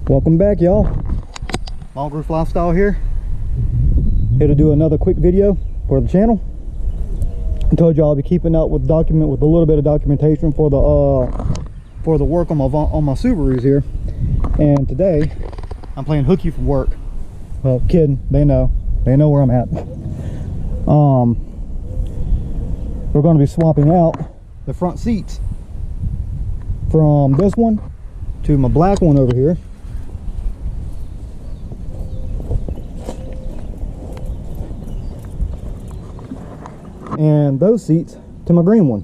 Welcome back, y'all. Long Roof Lifestyle here to do another quick video for the channel. I told you I'll be keeping up with a little bit of documentation for the work on my Subarus here. And today I'm playing hooky from work. Well, kidding, they know where I'm at. We're going to be swapping out the front seats from this one to my black one over here. And those seats to my green one.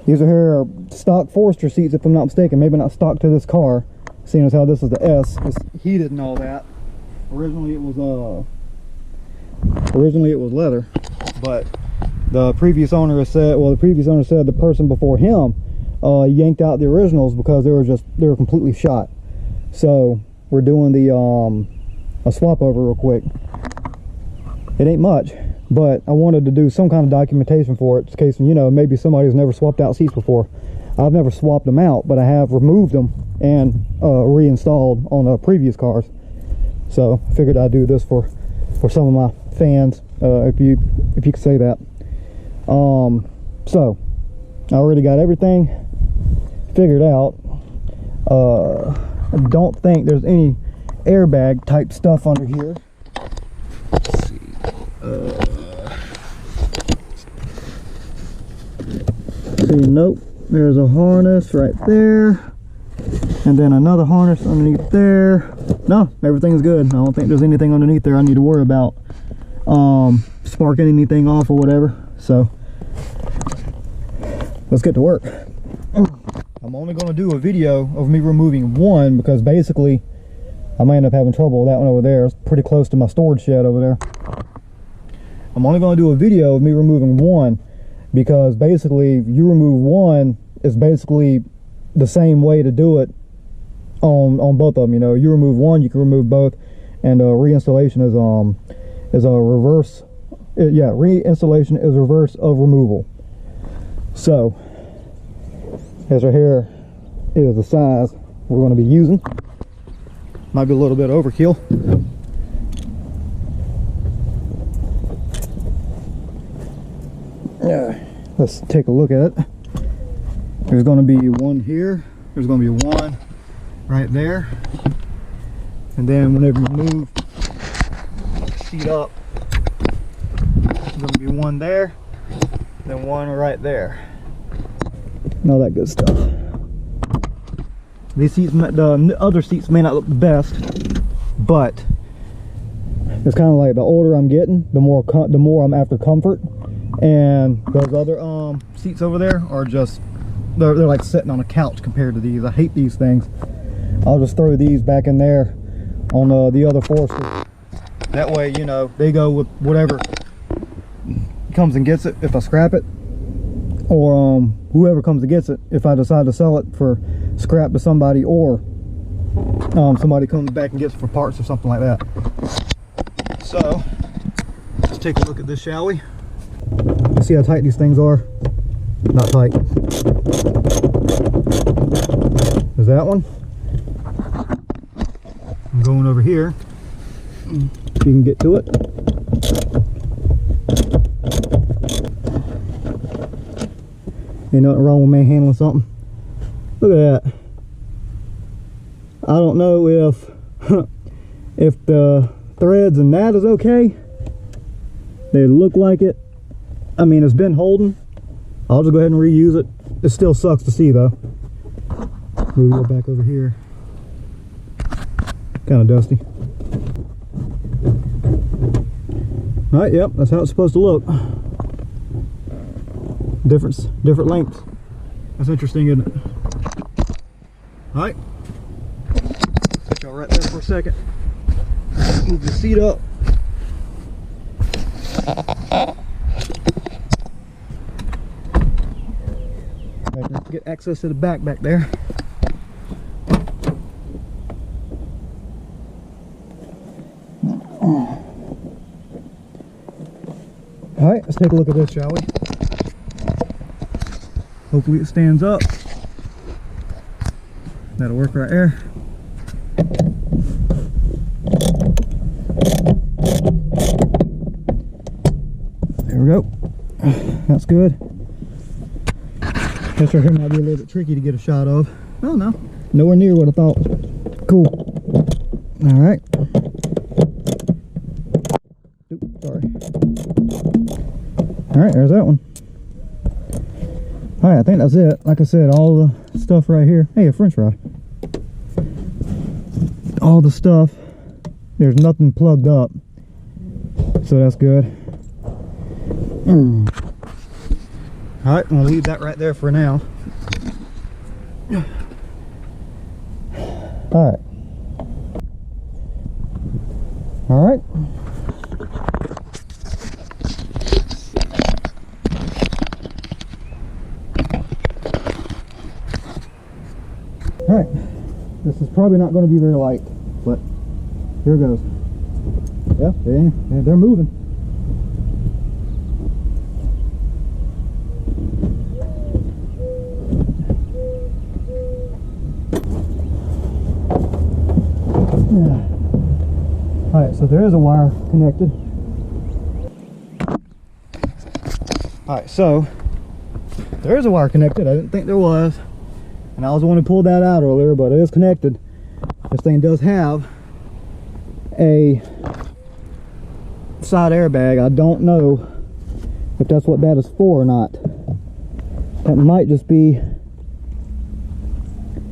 These are stock Forester seats, if I'm not mistaken. Maybe not stock to this car, seeing as how this is the S. It's heated and all that. Originally it was leather, but the previous owner said the person before him yanked out the originals because they were completely shot. So we're doing the a swap over real quick. It ain't much, but I wanted to do some kind of documentation for it in case, maybe somebody's never swapped out seats before. I've never swapped them out, but I have removed them and reinstalled on previous cars. So I figured I'd do this for some of my fans, if you could say that. So I already got everything figured out. I don't think there's any airbag type stuff under here. Let's see. Nope, there's a harness right there, and then another harness underneath there. No, everything's good. I don't think there's anything underneath there I need to worry about sparking anything off or whatever. So let's get to work. I'm only going to do a video of me removing one because basically I might end up having trouble with that one over there. It's pretty close to my storage shed over there. I'm only going to do a video of me removing one because basically if you remove one, it's basically the same way to do it on both of them. You remove one, you can remove both, and reinstallation is a reverse. Reinstallation is reverse of removal. So as right here is the size we're going to be using. Might be a little bit overkill. Yeah, let's take a look at it. There's going to be one here. There's going to be one right there. And then whenever you move the seat up, there's going to be one there, then one right there. And all that good stuff. These seats, the other seats may not look the best, but it's kind of like the older I'm getting, the more I'm after comfort. And those other seats over there are just they're like sitting on a couch compared to these. I hate these things. I'll just throw these back in there on the other Forester. That way, they go with whatever comes and gets it if I scrap it, or whoever comes and gets it if I decide to sell it for scrap to somebody, or somebody comes back and gets it for parts or something like that. So let's take a look at this, shall we? See how tight these things are? Not tight. There's that one. I'm going over here. If you can get to it. Ain't nothing wrong with me handling something. Look at that. I don't know if the threads and that is okay. They look like it. I mean, it's been holding. I'll just go ahead and reuse it. It still sucks to see though. We'll go back over here. Kind of dusty. Alright, yep, that's how it's supposed to look. Different lengths. That's interesting, isn't it? Alright. Put y'all right there for a second. Move the seat up. Get access to the back there. Alright, let's take a look at this, shall we? Hopefully it stands up. That'll work right there. There we go. That's good. This right here might be a little bit tricky to get a shot of. Oh no, nowhere near what I thought. Cool. All right. Oops, sorry. All right, there's that one. All right, I think that's it. Like I said, all the stuff right here. Hey, a French fry. All the stuff. There's nothing plugged up, so that's good. All right, I'm gonna leave that right there for now. All right. All right. All right. This is probably not going to be very light, but here goes. Yeah, they're moving. Yeah. Alright, so there is a wire connected. Alright, so there is a wire connected. I didn't think there was. And I was the one who pulled that out earlier, but it is connected. This thing does have a side airbag. I don't know if that's what that is for or not. That might just be,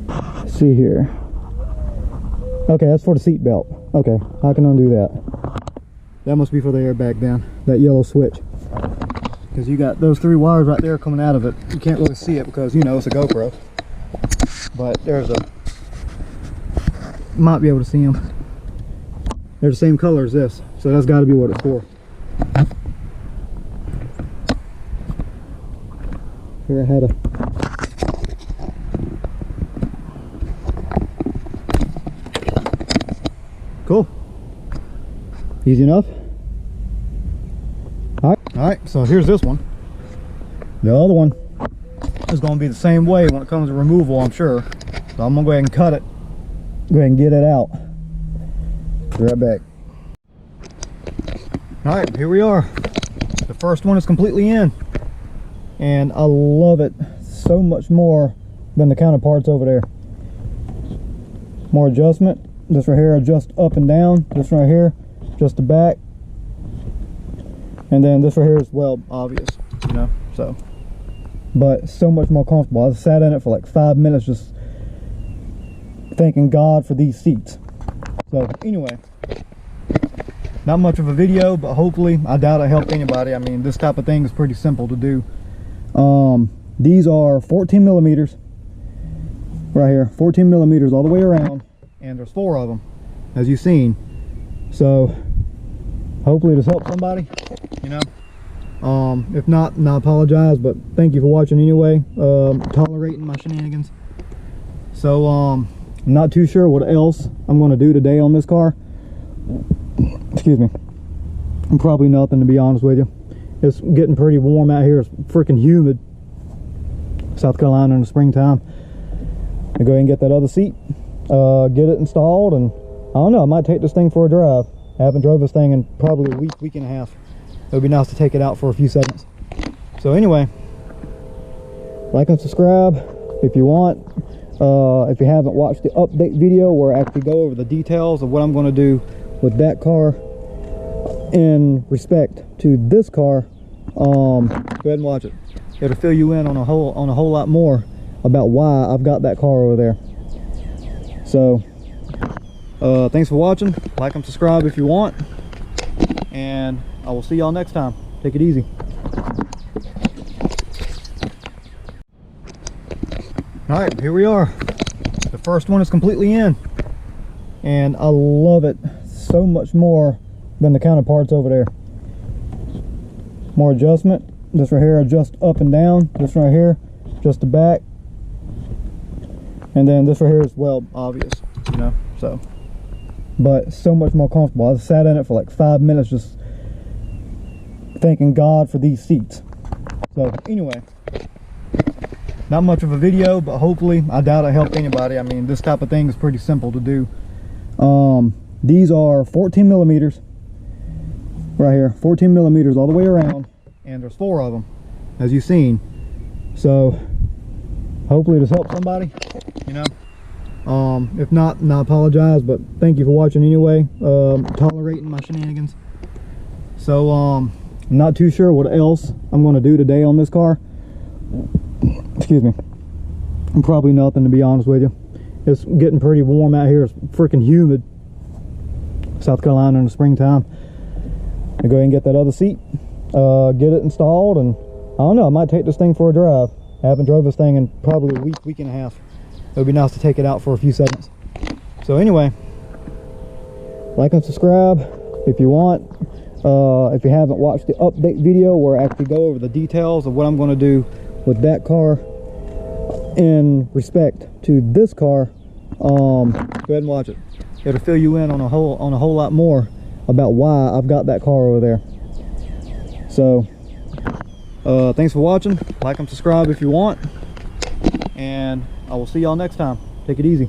let's see here. Okay, that's for the seat belt. Okay, I can undo that. That must be for the airbag then, that yellow switch. Because you got those 3 wires right there coming out of it. You can't really see it because, you know, it's a GoPro. But there's a, might be able to see them. They're the same color as this, so that's got to be what it's for. Here I had a, cool, easy enough. All right, so here's this one. The other one is going to be the same way when it comes to removal, I'm sure. So I'm going to go ahead and cut it. Go ahead and get it out. Be right back. Alright, here we are. The first one is completely in. And I love it so much more than the counterparts over there. More adjustment. This right here adjusts up and down. This right here, just the back. And then this right here is, well, obvious, you know, so. But so much more comfortable. I sat in it for like 5 minutes just thanking God for these seats. So anyway, not much of a video, but hopefully, I doubt it helped anybody. I mean, this type of thing is pretty simple to do. These are 14 millimeters right here, 14 millimeters all the way around, and there's 4 of them, as you've seen. So hopefully this helps somebody, you know. If not, I apologize, but thank you for watching anyway, tolerating my shenanigans. So I'm not too sure what else I'm going to do today on this car. Excuse me. Probably nothing, to be honest with you. It's getting pretty warm out here. It's freaking humid, South Carolina in the springtime. I go ahead and get that other seat, get it installed, and I don't know, I might take this thing for a drive. I haven't drove this thing in probably a week and a half. It would be nice to take it out for a few seconds. So anyway, like and subscribe if you want. If you haven't watched the update video where I actually go over the details of what I'm going to do with that car in respect to this car, go ahead and watch it. It'll fill you in on a whole lot more about why I've got that car over there. So thanks for watching. Like and subscribe if you want, and I will see y'all next time. Take it easy. Alright, here we are. The first one is completely in. And I love it so much more than the counterparts over there. More adjustment. This right here adjusts up and down. This right here, just the back. And then this right here is, well, obvious, you know, so. But so much more comfortable. I sat in it for like 5 minutes just thanking God for these seats. So anyway, not much of a video, but hopefully, I doubt it helped anybody. I mean, this type of thing is pretty simple to do. These are 14 millimeters right here, 14 millimeters all the way around, and there's 4 of them, as you've seen. So hopefully this helps somebody, you know. If not, I apologize, but thank you for watching anyway, tolerating my shenanigans. So I'm not too sure what else I'm going to do today on this car. Excuse me. Probably nothing, to be honest with you. It's getting pretty warm out here. It's freaking humid, South Carolina in the springtime. I go ahead and get that other seat, get it installed, and I don't know, I might take this thing for a drive. I haven't drove this thing in probably a week and a half. It would be nice to take it out for a few seconds. So anyway, like and subscribe if you want. If you haven't watched the update video where I actually go over the details of what I'm going to do with that car in respect to this car, go ahead and watch it. It'll fill you in on a whole lot more about why I've got that car over there. So thanks for watching. Like and subscribe if you want, and I will see y'all next time. Take it easy.